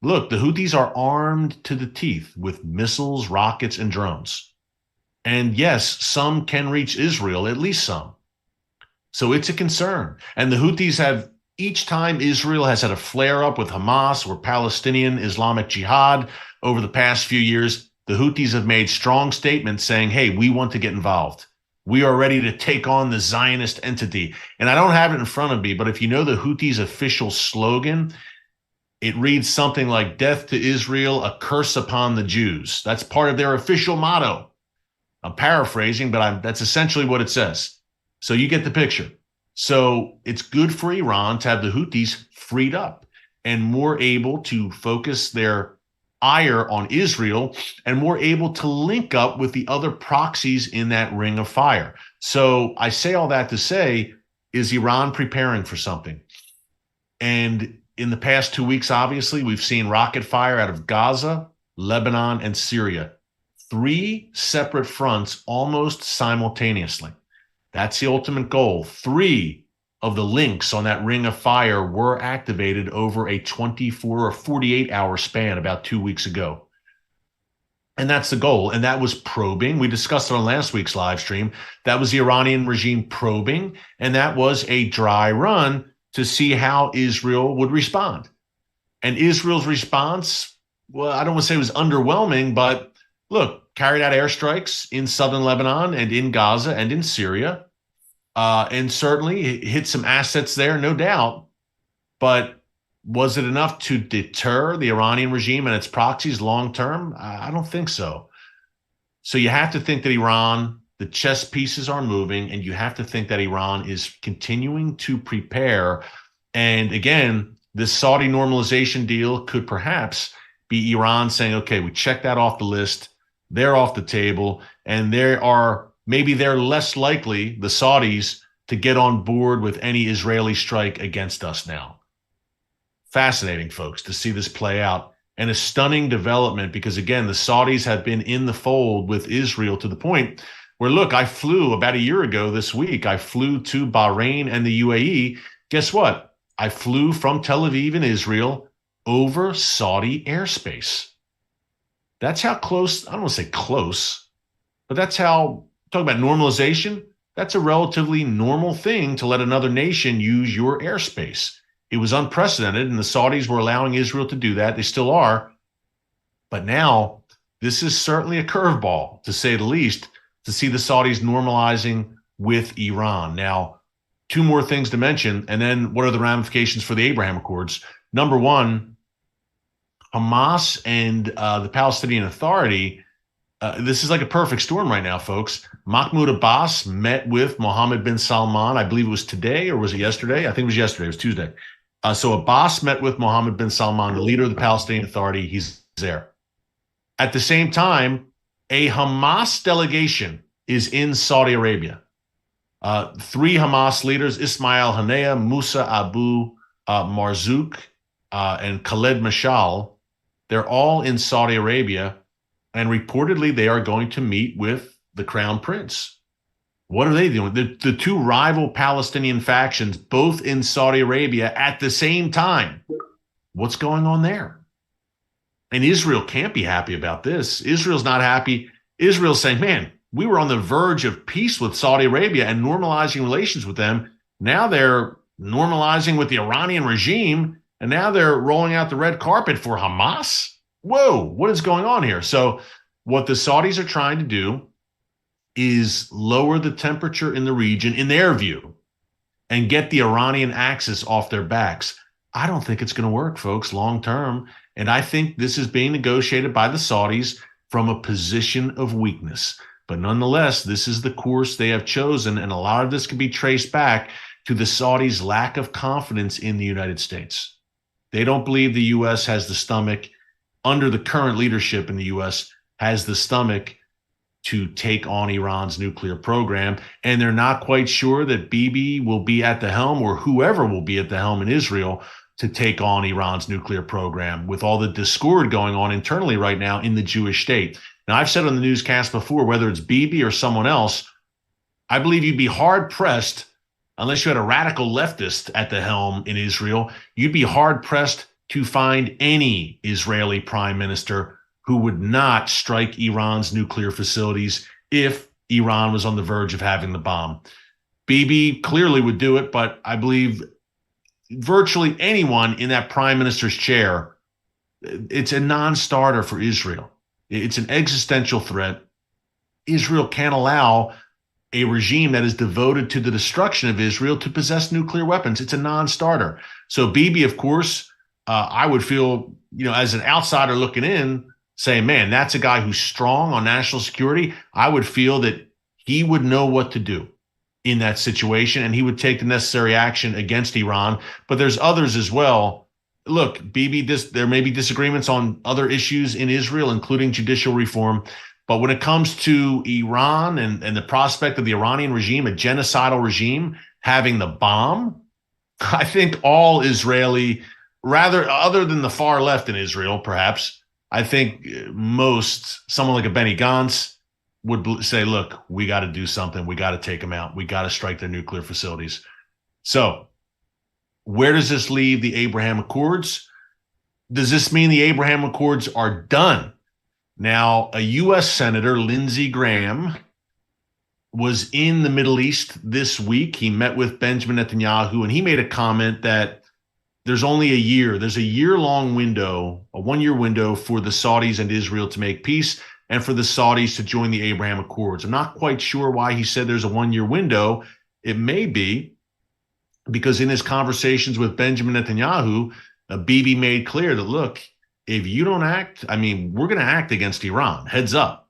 Look, the Houthis are armed to the teeth with missiles, rockets, and drones. And yes, some can reach Israel, at least some. So it's a concern. And the Houthis have, each time Israel has had a flare-up with Hamas or Palestinian Islamic Jihad over the past few years, the Houthis have made strong statements saying, hey, we want to get involved. We are ready to take on the Zionist entity. And I don't have it in front of me, but if you know the Houthis' official slogan, it reads something like death to Israel, a curse upon the Jews. That's part of their official motto. I'm paraphrasing, but that's essentially what it says. So you get the picture. So it's good for Iran to have the Houthis freed up and more able to focus their ire on Israel and more able to link up with the other proxies in that ring of fire. So I say all that to say, is Iran preparing for something? And in the past 2 weeks, obviously, we've seen rocket fire out of Gaza, Lebanon, and Syria. 3 separate fronts almost simultaneously. That's the ultimate goal. 3 of the links on that ring of fire were activated over a 24 or 48-hour span about 2 weeks ago. And that's the goal. And that was probing. We discussed it on last week's live stream. That was the Iranian regime probing. And that was a dry run to see how Israel would respond. And Israel's response, well, I don't want to say it was underwhelming, but look, carried out airstrikes in southern Lebanon and in Gaza and in Syria, and certainly hit some assets there, no doubt. But was it enough to deter the Iranian regime and its proxies long term? I don't think so. So you have to think that Iran, the chess pieces are moving, and you have to think that Iran is continuing to prepare. And again, this Saudi normalization deal could perhaps be Iran saying, okay, we checked that off the list. They're off the table, and they're less likely, the Saudis, to get on board with any Israeli strike against us now. Fascinating, folks, to see this play out, and a stunning development because, again, the Saudis have been in the fold with Israel to the point where, look, I flew about a year ago this week. I flew to Bahrain and the UAE. Guess what? I flew from Tel Aviv in Israel over Saudi airspace. That's how close, I don't want to say close, but that's how, talk about normalization, that's a relatively normal thing to let another nation use your airspace. It was unprecedented, and the Saudis were allowing Israel to do that. They still are. But now, this is certainly a curveball, to say the least, to see the Saudis normalizing with Iran. Now, 2 more things to mention, and then what are the ramifications for the Abraham Accords? Number one, Hamas and the Palestinian Authority, this is like a perfect storm right now, folks. Mahmoud Abbas met with Mohammed bin Salman. I believe it was today, or was it yesterday? I think it was yesterday. It was Tuesday. So Abbas met with Mohammed bin Salman, the leader of the Palestinian Authority. He's there. At the same time, a Hamas delegation is in Saudi Arabia. 3 Hamas leaders, Ismail Haniyeh, Musa Abu Marzouk, and Khaled Mashal, they're all in Saudi Arabia, and reportedly they are going to meet with the Crown Prince. What are they doing? The 2 rival Palestinian factions, both in Saudi Arabia at the same time. What's going on there? And Israel can't be happy about this. Israel's not happy. Israel's saying, man, we were on the verge of peace with Saudi Arabia and normalizing relations with them. Now they're normalizing with the Iranian regime, and now they're rolling out the red carpet for Hamas. Whoa, what is going on here? So what the Saudis are trying to do is lower the temperature in the region, in their view, and get the Iranian axis off their backs. I don't think it's going to work, folks, long term. And I think this is being negotiated by the Saudis from a position of weakness. But nonetheless, this is the course they have chosen. And a lot of this can be traced back to the Saudis' lack of confidence in the United States. They don't believe the U.S. has the stomach, under the current leadership in the U.S., has the stomach to take on Iran's nuclear program. And they're not quite sure that Bibi will be at the helm, or whoever will be at the helm in Israel, to take on Iran's nuclear program, with all the discord going on internally right now in the Jewish state. Now, I've said on the newscast before, whether it's Bibi or someone else, I believe you'd be hard-pressed, unless you had a radical leftist at the helm in Israel, you'd be hard-pressed to find any Israeli prime minister who would not strike Iran's nuclear facilities if Iran was on the verge of having the bomb. Bibi clearly would do it, but I believe virtually anyone in that prime minister's chair, it's a non-starter for Israel. It's an existential threat. Israel can't allow a regime that is devoted to the destruction of Israel to possess nuclear weapons. It's a non-starter. So Bibi, of course, I would feel, as an outsider looking in, saying, man, that's a guy who's strong on national security. I would feel that he would know what to do in that situation, and he would take the necessary action against Iran. But there's others as well. Look, Bibi, there may be disagreements on other issues in Israel, including judicial reform. But when it comes to Iran and the prospect of the Iranian regime, a genocidal regime, having the bomb, I think all Israeli, rather, other than the far left in Israel, perhaps, I think someone like a Benny Gantz would say, look, we got to do something. We got to take them out. We got to strike their nuclear facilities. So where does this leave the Abraham Accords? Does this mean the Abraham Accords are done? Now, a U.S. Senator, Lindsey Graham, was in the Middle East this week. He met with Benjamin Netanyahu, and he made a comment that there's only a year. There's a year-long window, a one-year window for the Saudis and Israel to make peace and for the Saudis to join the Abraham Accords. I'm not quite sure why he said there's a one-year window. It may be because in his conversations with Benjamin Netanyahu, Bibi made clear that, look, if you don't act, we're going to act against Iran. Heads up.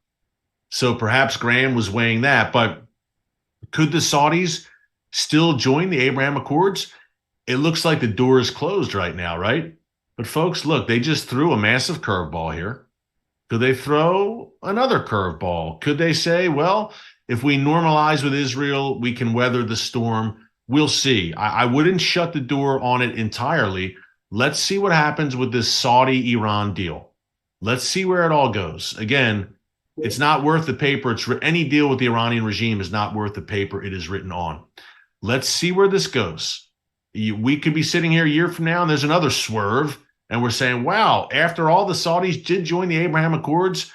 So perhaps Graham was weighing that. But could the Saudis still join the Abraham Accords? It looks like the door is closed right now, right? But folks, look, they just threw a massive curveball here. Could they throw another curveball? Could they say, well, if we normalize with Israel, we can weather the storm? We'll see. I wouldn't shut the door on it entirely. Let's see what happens with this Saudi-Iran deal. Let's see where it all goes. Again, it's not worth the paper. Any deal with the Iranian regime is not worth the paper it is written on. Let's see where this goes. We could be sitting here a year from now and there's another swerve and we're saying, wow, after all the Saudis did join the Abraham Accords,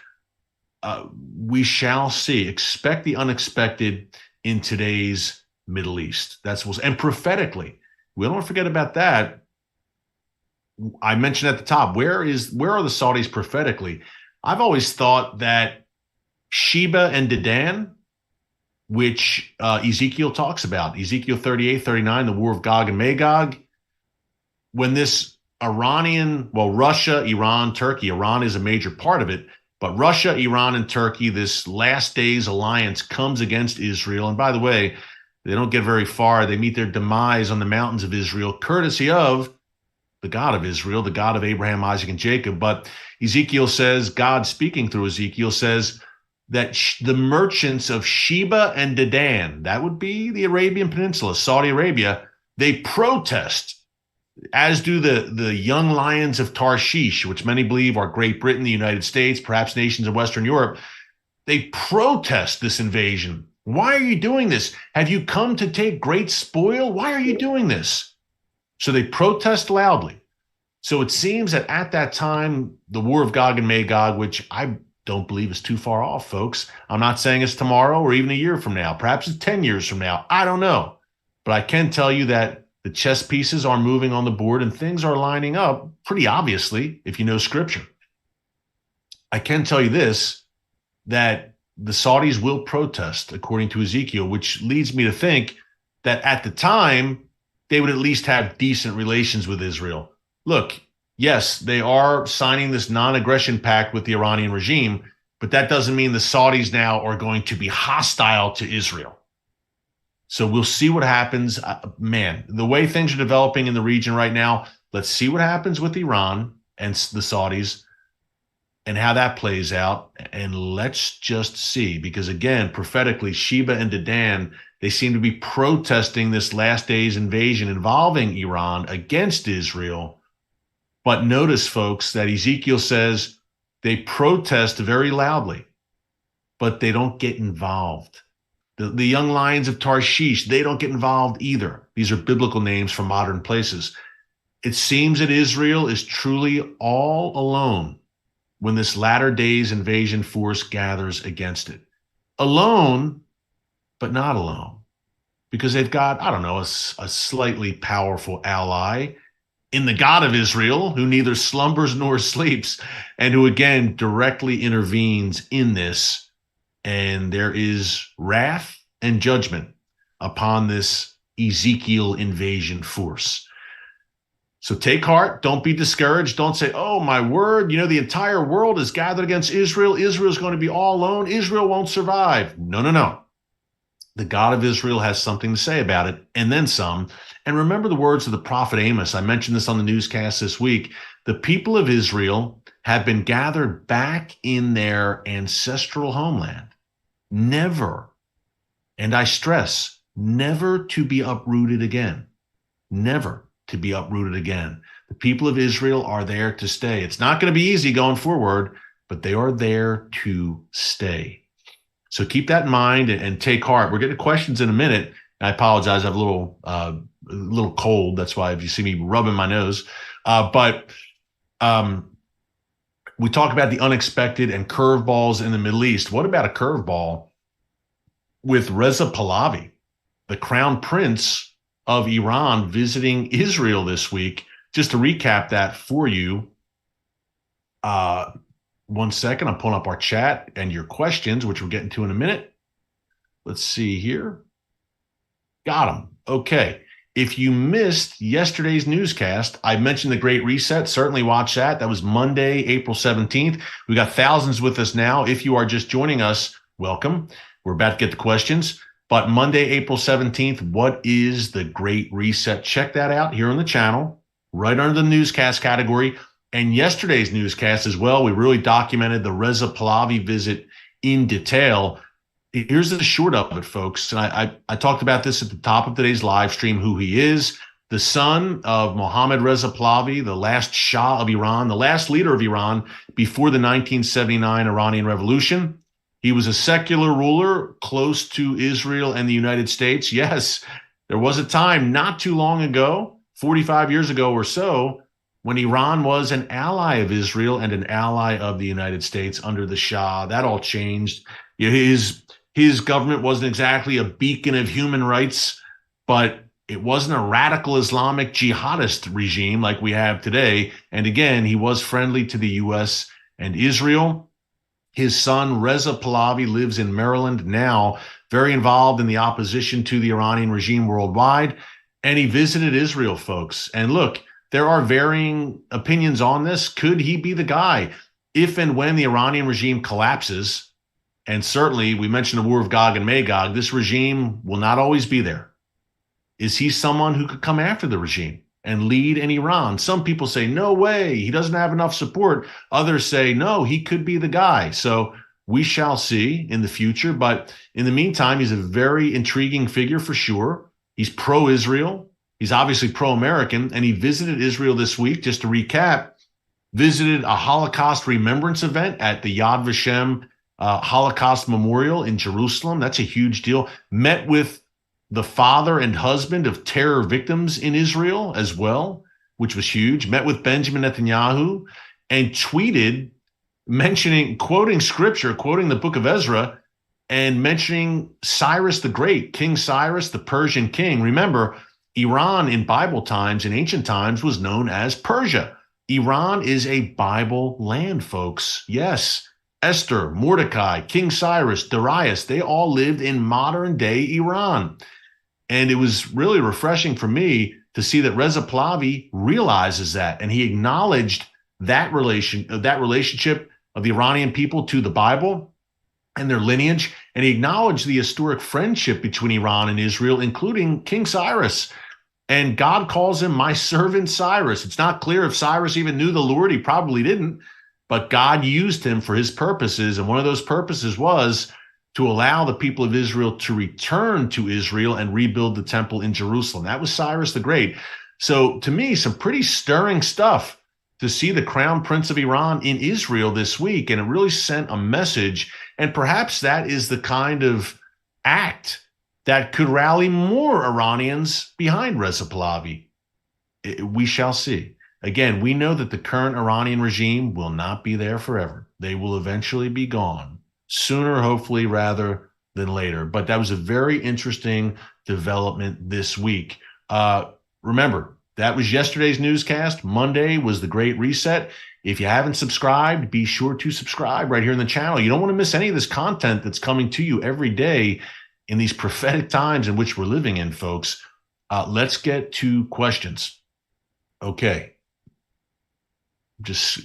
we shall see. Expect the unexpected in today's Middle East. And prophetically, we don't forget about that. I mentioned at the top, where are the Saudis prophetically? I've always thought that Sheba and Dedan, which Ezekiel talks about, Ezekiel 38, 39, the war of Gog and Magog, when this Russia, Iran, Turkey, Iran is a major part of it, but Russia, Iran, and Turkey, this last days alliance comes against Israel. And by the way, they don't get very far. They meet their demise on the mountains of Israel, courtesy of the God of Israel, the God of Abraham, Isaac, and Jacob. But Ezekiel says, God speaking through Ezekiel says that the merchants of Sheba and Dedan, that would be the Arabian Peninsula, Saudi Arabia, they protest, as do the young lions of Tarshish, which many believe are Great Britain, the United States, perhaps nations of Western Europe. They protest this invasion. Why are you doing this? Have you come to take great spoil? Why are you doing this? So they protest loudly. So it seems that at that time, the war of Gog and Magog, which I don't believe is too far off, folks. I'm not saying it's tomorrow or even a year from now. Perhaps it's 10 years from now. I don't know. But I can tell you that The chess pieces are moving on the board and things are lining up pretty obviously if you know scripture. I can tell you this, that the Saudis will protest according to Ezekiel, which leads me to think that at the time, they would at least have decent relations with Israel. Look, yes, they are signing this non-aggression pact with the Iranian regime, but that doesn't mean the Saudis now are going to be hostile to Israel. So we'll see what happens. Man, the way things are developing in the region right now, let's see what happens with Iran and the Saudis and how that plays out. And let's just see, because again, prophetically, Sheba and Dedan, they seem to be protesting this last day's invasion involving Iran against Israel. But notice, folks, that Ezekiel says they protest very loudly, but they don't get involved. The young lions of Tarshish, they don't get involved either. These are biblical names from modern places. It seems that Israel is truly all alone when this latter days invasion force gathers against it. Alone, but not alone, because they've got, I don't know, a slightly powerful ally in the God of Israel, who neither slumbers nor sleeps, and who again directly intervenes in this. And there is wrath and judgment upon this Ezekiel invasion force. So take heart. Don't be discouraged. Don't say, oh, my word, the entire world is gathered against Israel. Israel's going to be all alone. Israel won't survive. No, no, no. The God of Israel has something to say about it, and then some. And remember the words of the prophet Amos. I mentioned this on the newscast this week. The people of Israel have been gathered back in their ancestral homeland. Never, and I stress, never to be uprooted again. Never to be uprooted again. The people of Israel are there to stay. It's not going to be easy going forward, but they are there to stay. So keep that in mind and take heart. We're getting to questions in a minute. I apologize. I have a little cold. That's why if you see me rubbing my nose. But we talk about the unexpected and curveballs in the Middle East. What about a curveball with Reza Pahlavi, the crown prince of Iran, visiting Israel this week? Just to recap that for you. 1 second, I'm pulling up our chat and your questions, which we'll get into in a minute. Let's see here. Got them. Okay. If you missed yesterday's newscast, I mentioned the Great Reset. Certainly watch that. That was Monday, April 17th. We got thousands with us now. If you are just joining us, welcome. We're about to get the questions. But Monday, April 17th, what is the Great Reset? Check that out here on the channel, right under the newscast category. And yesterday's newscast as well, we really documented the Reza Pahlavi visit in detail. Here's the short of it, folks. And I talked about this at the top of today's live stream, who he is. The son of Mohammed Reza Pahlavi, the last Shah of Iran, the last leader of Iran before the 1979 Iranian Revolution. He was a secular ruler close to Israel and the United States. Yes, there was a time not too long ago, 45 years ago or so, when Iran was an ally of Israel and an ally of the United States under the Shah. That all changed. His government wasn't exactly a beacon of human rights, but it wasn't a radical Islamic jihadist regime like we have today. And again, he was friendly to the U.S. and Israel. His son, Reza Pahlavi, lives in Maryland now, very involved in the opposition to the Iranian regime worldwide. And he visited Israel, folks. And look, there are varying opinions on this. Could he be the guy if and when the Iranian regime collapses? And certainly, we mentioned the war of Gog and Magog. This regime will not always be there. Is he someone who could come after the regime and lead in Iran? Some people say, no way, he doesn't have enough support. Others say, no, he could be the guy. So we shall see in the future. But in the meantime, he's a very intriguing figure for sure. He's pro-Israel. He's obviously pro-American. And he visited Israel this week, just to recap, visited a Holocaust remembrance event at the Yad Vashem Holocaust Memorial in Jerusalem. That's a huge deal. Met with the father and husband of terror victims in Israel as well, which was huge. Met with Benjamin Netanyahu and tweeted quoting scripture, quoting the book of Ezra, and mentioning Cyrus the Great, King Cyrus, the Persian king. Remember, Iran in Bible times, in ancient times, was known as Persia. Iran is a Bible land, folks. Yes. Esther, Mordecai, King Cyrus, Darius, they all lived in modern day Iran. And it was really refreshing for me to see that Reza Pahlavi realizes that, and he acknowledged that relationship of the Iranian people to the Bible and their lineage, and he acknowledged the historic friendship between Iran and Israel, including King Cyrus. And God calls him my servant Cyrus. It's not clear if Cyrus even knew the Lord. He probably didn't, but God used him for his purposes, and one of those purposes was to allow the people of Israel to return to Israel and rebuild the temple in Jerusalem. That was Cyrus the Great. So to me, some pretty stirring stuff to see the crown prince of Iran in Israel this week. And it really sent a message. And perhaps that is the kind of act that could rally more Iranians behind Reza Pahlavi. We shall see. Again, we know that the current Iranian regime will not be there forever. They will eventually be gone. Sooner, hopefully, rather than later. But that was a very interesting development this week. Remember, that was yesterday's newscast. Monday was the Great Reset. If you haven't subscribed, be sure to subscribe right here in the channel. You don't want to miss any of this content that's coming to you every day in these prophetic times in which we're living in, folks. Let's get to questions. Okay.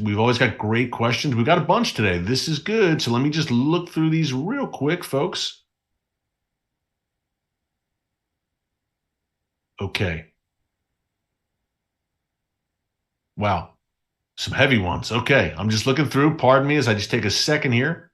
We've always got great questions. We've got a bunch today. This is good. So let me just look through these real quick, folks. Okay. Wow. Some heavy ones. Okay. I'm just looking through. Pardon me as I just take a second here.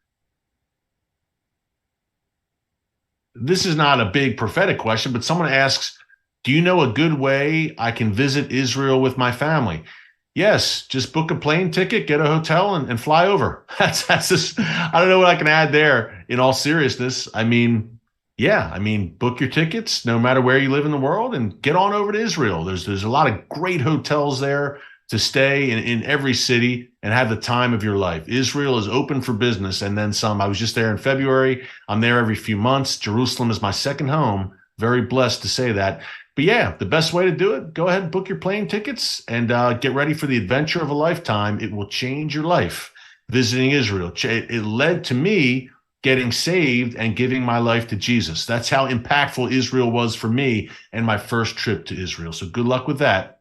This is not a big prophetic question, but someone asks, do you know a good way I can visit Israel with my family? Yes, just book a plane ticket, get a hotel, and fly over. That's just, I don't know what I can add there in all seriousness. Book your tickets no matter where you live in the world and get on over to Israel. There's a lot of great hotels there to stay in every city and have the time of your life. Israel is open for business and then some. I was just there in February. I'm there every few months. Jerusalem is my second home. Very blessed to say that. But yeah, the best way to do it, go ahead and book your plane tickets and get ready for the adventure of a lifetime. It will change your life visiting Israel. It led to me getting saved and giving my life to Jesus. That's how impactful Israel was for me and my first trip to Israel. So good luck with that.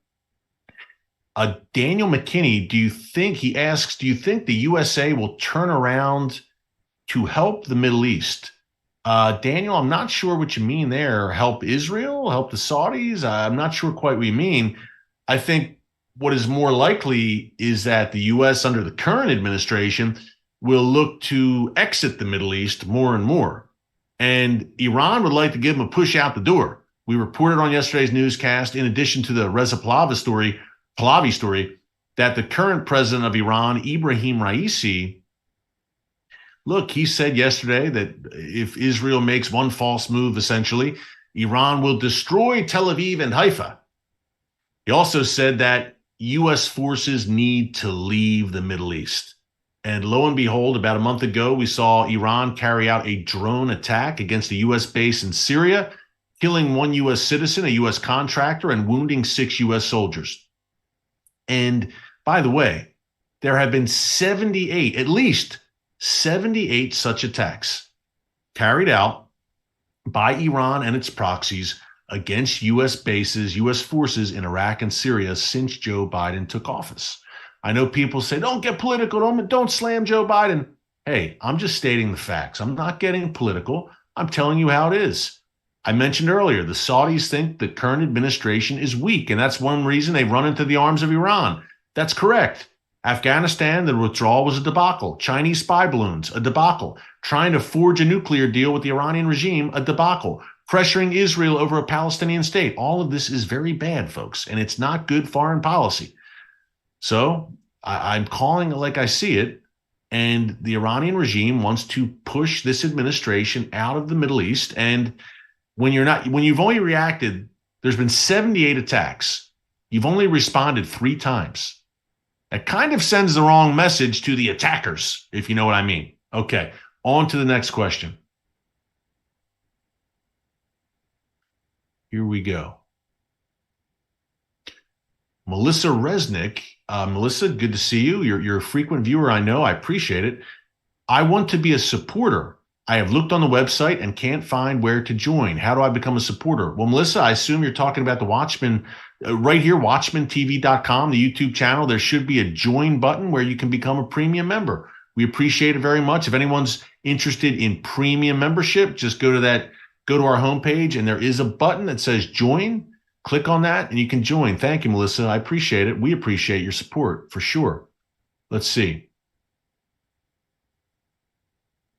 Daniel McKinney, do you think the USA will turn around to help the Middle East? Daniel, I'm not sure what you mean there. Help Israel? Help the Saudis? I'm not sure quite what you mean. I think what is more likely is that the U.S. under the current administration will look to exit the Middle East more and more. And Iran would like to give them a push out the door. We reported on yesterday's newscast, in addition to the Reza Pahlavi story, that the current president of Iran, Ibrahim Raisi, look, he said yesterday that if Israel makes one false move, essentially, Iran will destroy Tel Aviv and Haifa. He also said that U.S. forces need to leave the Middle East. And lo and behold, about a month ago, we saw Iran carry out a drone attack against a U.S. base in Syria, killing one U.S. citizen, a U.S. contractor, and wounding 6 U.S. soldiers. And by the way, there have been at least 78 such attacks carried out by Iran and its proxies against U.S. bases, U.S. forces in Iraq and Syria since Joe Biden took office. I know people say, don't get political, don't slam Joe Biden. Hey, I'm just stating the facts. I'm not getting political. I'm telling you how it is. I mentioned earlier, the Saudis think the current administration is weak, and that's one reason they run into the arms of Iran. That's correct. Afghanistan, the withdrawal was a debacle. Chinese spy balloons, a debacle. Trying to forge a nuclear deal with the Iranian regime, a debacle. Pressuring Israel over a Palestinian state. All of this is very bad, folks, and it's not good foreign policy. So I'm calling it like I see it, and the Iranian regime wants to push this administration out of the Middle East. And when you've only reacted, there's been 78 attacks. You've only responded 3 times. That kind of sends the wrong message to the attackers, if you know what I mean. Okay, on to the next question. Here we go. Melissa Resnick. Melissa, good to see you. You're a frequent viewer, I know. I appreciate it. I want to be a supporter. I have looked on the website and can't find where to join. How do I become a supporter? Well, Melissa, I assume you're talking about the Watchman right here, watchmantv.com, the YouTube channel. There should be a join button where you can become a premium member. We appreciate it very much. If anyone's interested in premium membership, just go to our homepage, and there is a button that says join. Click on that and you can join. Thank you, Melissa. I appreciate it. We appreciate your support for sure. Let's see.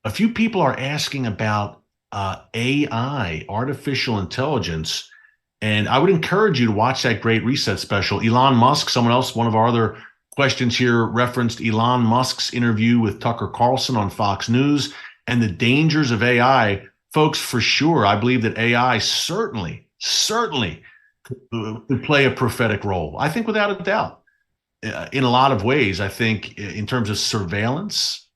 A few people are asking about AI, artificial intelligence, and I would encourage you to watch that Great Reset special. Elon Musk, someone else, one of our other questions here referenced Elon Musk's interview with Tucker Carlson on Fox News and the dangers of AI. Folks, for sure, I believe that AI certainly could play a prophetic role. I think without a doubt, in a lot of ways. I think in terms of surveillance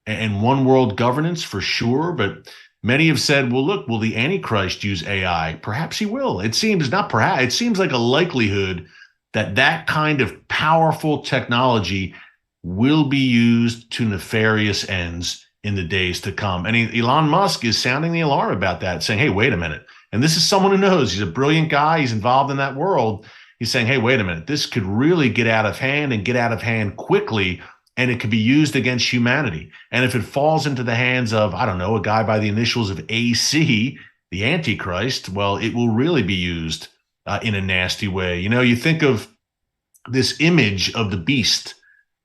and one world governance for sure, but many have said, well, look, will the Antichrist use AI? Perhaps he will. It seems like a likelihood that kind of powerful technology will be used to nefarious ends in the days to come. And Elon Musk is sounding the alarm about that, saying, hey, wait a minute. And this is someone who knows. He's a brilliant guy. He's involved in that world. He's saying, hey, wait a minute. This could really get out of hand and get out of hand quickly, and it could be used against humanity. And if it falls into the hands of, I don't know, a guy by the initials of AC, the Antichrist, well, it will really be used in a nasty way. You know, you think of this image of the beast,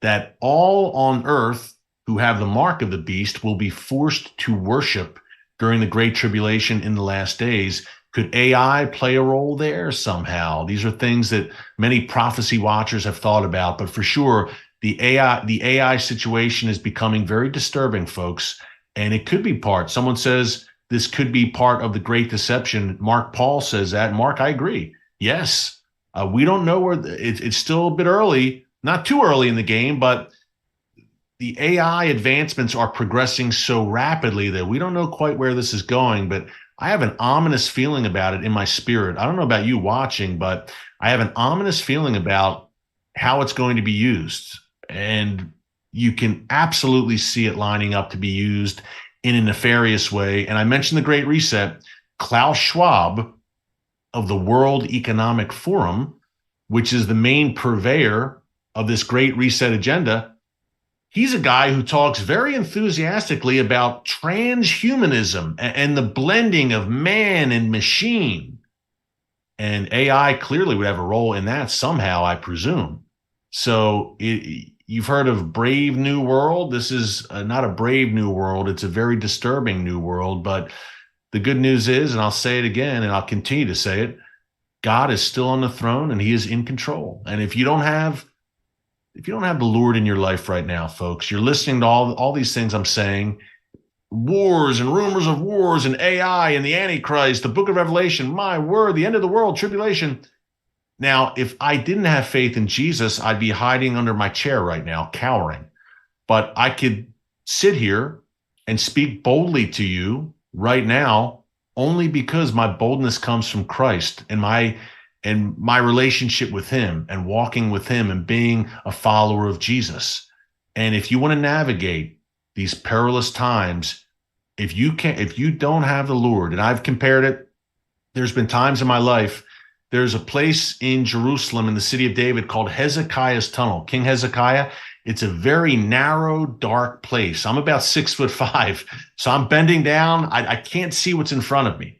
that all on earth who have the mark of the beast will be forced to worship during the Great Tribulation in the last days. Could AI play a role there somehow? These are things that many prophecy watchers have thought about, but for sure, the AI situation is becoming very disturbing, folks, and it could be part. Someone says this could be part of the Great Deception. Mark Paul says that. Mark, I agree. Yes, we don't know where it's still a bit early, not too early in the game, but the AI advancements are progressing so rapidly that we don't know quite where this is going. But I have an ominous feeling about it in my spirit. I don't know about you watching, but I have an ominous feeling about how it's going to be used. And you can absolutely see it lining up to be used in a nefarious way. And I mentioned the Great Reset. Klaus Schwab of the World Economic Forum, which is the main purveyor of this Great Reset agenda, he's a guy who talks very enthusiastically about transhumanism and the blending of man and machine. And AI clearly would have a role in that somehow, I presume. So you've heard of Brave New World. This is not a brave new world. It's a very disturbing new world. But the good news is, and I'll say it again, and I'll continue to say it, God is still on the throne and he is in control. And if you don't have the Lord in your life right now, folks, you're listening to all these things I'm saying, wars and rumors of wars and AI and the Antichrist, the book of Revelation, my word, the end of the world, tribulation. Now, if I didn't have faith in Jesus, I'd be hiding under my chair right now, cowering. But I could sit here and speak boldly to you right now only because my boldness comes from Christ and my relationship with him and walking with him and being a follower of Jesus. And if you want to navigate these perilous times, if you don't have the Lord, and I've compared it, there's been times in my life. There's a place in Jerusalem in the city of David called Hezekiah's Tunnel. King Hezekiah, it's a very narrow, dark place. I'm about 6'5", so I'm bending down. I can't see what's in front of me.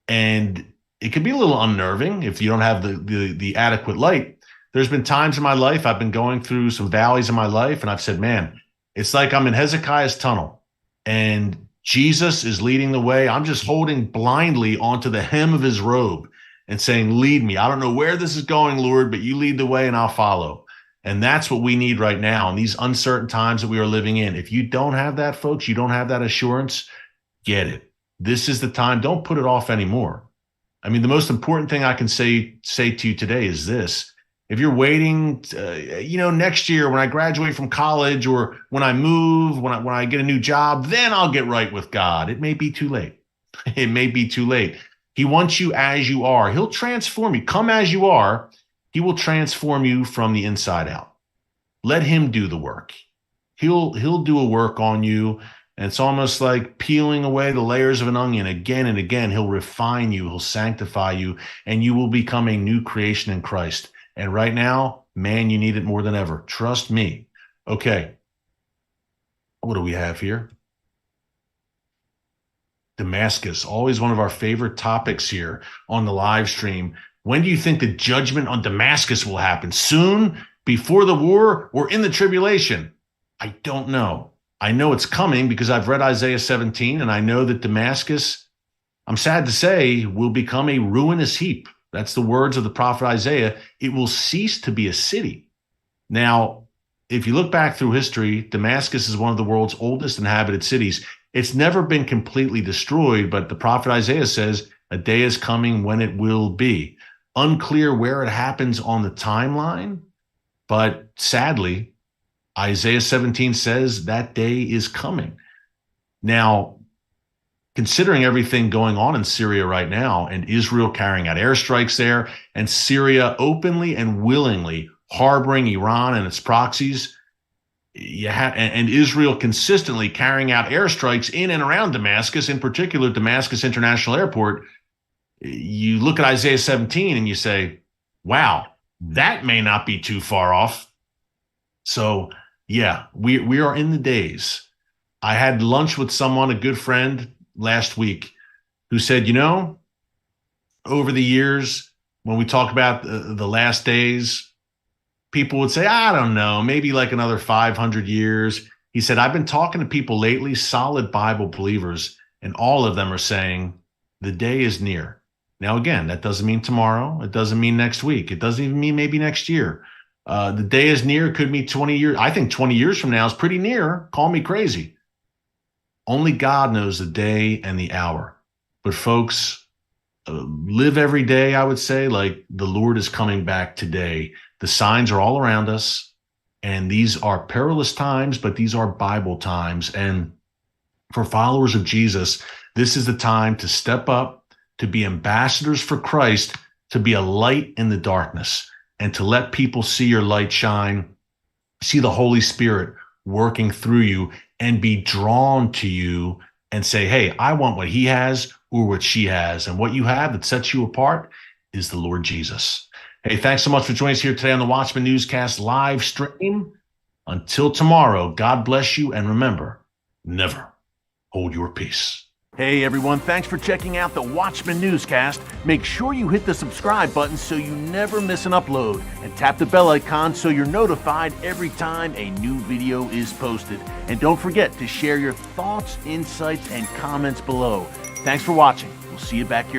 And it can be a little unnerving if you don't have the adequate light. There's been times in my life I've been going through some valleys in my life, and I've said, man, it's like I'm in Hezekiah's tunnel, and Jesus is leading the way. I'm just holding blindly onto the hem of his robe and saying, lead me. I don't know where this is going, Lord, but you lead the way and I'll follow. And that's what we need right now in these uncertain times that we are living in. If you don't have that, folks, you don't have that assurance, get it. This is the time. Don't put it off anymore. I mean, the most important thing I can say to you today is this. If you're waiting, next year when I graduate from college or when I move, when I get a new job, then I'll get right with God. It may be too late. It may be too late. He wants you as you are. He'll transform you. Come as you are, He will transform you from the inside out. Let him do the work. He'll do a work on you. And it's almost like peeling away the layers of an onion again and again. He'll refine you. He'll sanctify you, and you will become a new creation in Christ. And right now, man, you need it more than ever. Trust me. Okay. What do we have here? Damascus, always one of our favorite topics here on the live stream. When do you think the judgment on Damascus will happen? Soon, before the war, or in the tribulation? I don't know. I know it's coming because I've read Isaiah 17, and I know that Damascus, I'm sad to say, will become a ruinous heap. That's the words of the prophet Isaiah. It will cease to be a city. Now, if you look back through history, Damascus is one of the world's oldest inhabited cities. It's never been completely destroyed, but the prophet Isaiah says a day is coming when it will be. Unclear where it happens on the timeline, but sadly, Isaiah 17 says that day is coming. Now, considering everything going on in Syria right now, and Israel carrying out airstrikes there, and Syria openly and willingly harboring Iran and its proxies, and Israel consistently carrying out airstrikes in and around Damascus, in particular Damascus International Airport, you look at Isaiah 17 and you say, wow, that may not be too far off. So yeah, we are in the days. I had lunch with someone, a good friend, last week, who said, over the years, when we talk about the last days, people would say, I don't know, maybe like another 500 years. He said, I've been talking to people lately, solid Bible believers, and all of them are saying the day is near. Now, again, that doesn't mean tomorrow. It doesn't mean next week. It doesn't even mean maybe next year. The day is near. Could mean 20 years. I think 20 years from now is pretty near. Call me crazy. Only God knows the day and the hour. But folks, live every day, I would say, like the Lord is coming back today. The signs are all around us, and these are perilous times, but these are Bible times. And for followers of Jesus, this is the time to step up, to be ambassadors for Christ, to be a light in the darkness, and to let people see your light shine, see the Holy Spirit working through you, and be drawn to you and say, hey, I want what he has or what she has. And what you have that sets you apart is the Lord Jesus. Hey, thanks so much for joining us here today on the Watchman Newscast live stream. Until tomorrow, God bless you. And remember, never hold your peace. Hey everyone, thanks for checking out the Watchman Newscast. Make sure you hit the subscribe button so you never miss an upload, and tap the bell icon so you're notified every time a new video is posted. And don't forget to share your thoughts, insights, and comments below. Thanks for watching. We'll see you back here.